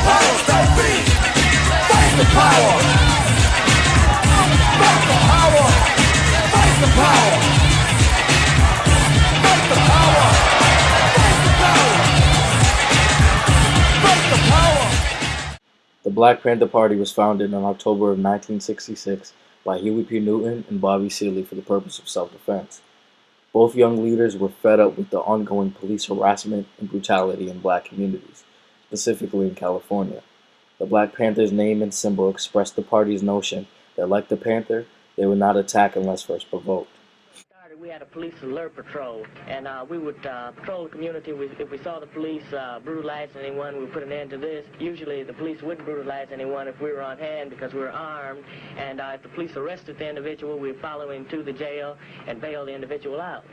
Powers that be. Fight the power. Fight the power. Fight the power. Fight the power. Fight the power. Fight the power. The Black Panther Party was founded in October of 1966 by Huey P. Newton and Bobby Seale for the purpose of self-defense. Both young leaders were fed up with the ongoing police harassment and brutality in black communities, specifically in California. The Black Panther's name and symbol expressed the party's notion that, like the panther, they would not attack unless first provoked. We had a police alert patrol, and we would patrol the community. If we saw the police brutalizing anyone, we would put an end to this. Usually the police wouldn't brutalize anyone if we were on hand because we were armed, and if the police arrested the individual, we would follow him to the jail and bail the individual out,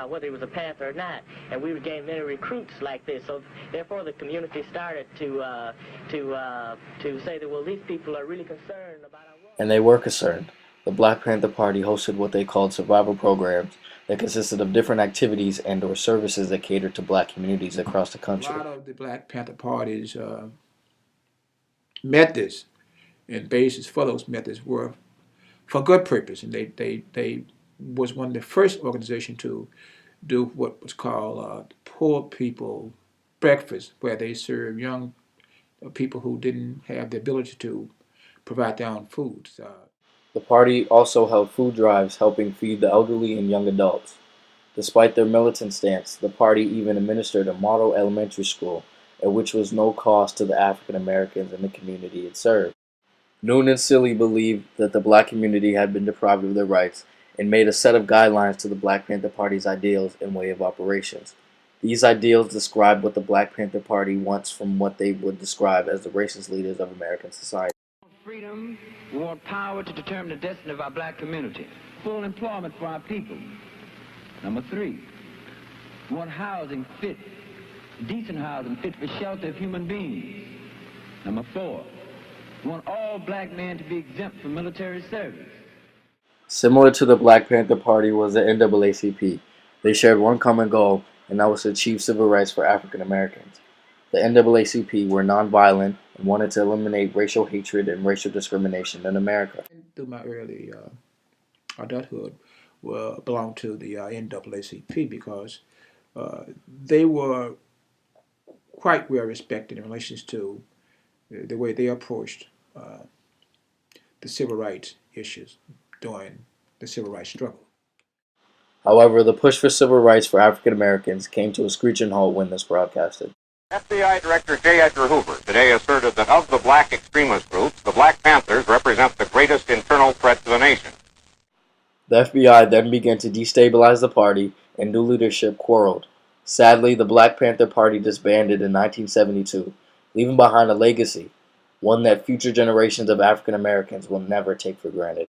whether he was a Panther or not. And we would gain many recruits like this, so therefore the community started to say that, well, these people are really concerned about our work. And they were concerned. The Black Panther Party hosted what they called survival programs that consisted of different activities and/or services that catered to black communities across the country. A lot of the Black Panther parties methods and basis for those methods were for good purpose, and they was one of the first organizations to do what was called poor people breakfast, where they serve young people who didn't have the ability to provide their own foods. The party also held food drives helping feed the elderly and young adults. Despite their militant stance, the party even administered a model elementary school, at which was no cost to the African Americans in the community it served. Newton and Seale believed that the black community had been deprived of their rights and made a set of guidelines to the Black Panther Party's ideals and way of operations. These ideals describe what the Black Panther Party wants from what they would describe as the racist leaders of American society. Freedom, we want power to determine the destiny of our black community. Full employment for our people. Number 3, we want housing fit, decent housing fit for shelter of human beings. Number 4, we want all black men to be exempt from military service. Similar to the Black Panther Party was the NAACP. They shared one common goal, and that was to achieve civil rights for African Americans. The NAACP were nonviolent and wanted to eliminate racial hatred and racial discrimination in America. Through my early adulthood, belonged to the NAACP because they were quite well respected in relation to the way they approached the civil rights issues during the civil rights struggle. However, the push for civil rights for African Americans came to a screeching halt when this broadcasted. FBI Director J. Edgar Hoover today asserted that of the black extremist groups, the Black Panthers represent the greatest internal threat to the nation. The FBI then began to destabilize the party, and new leadership quarreled. Sadly, the Black Panther Party disbanded in 1972, leaving behind a legacy, one that future generations of African Americans will never take for granted.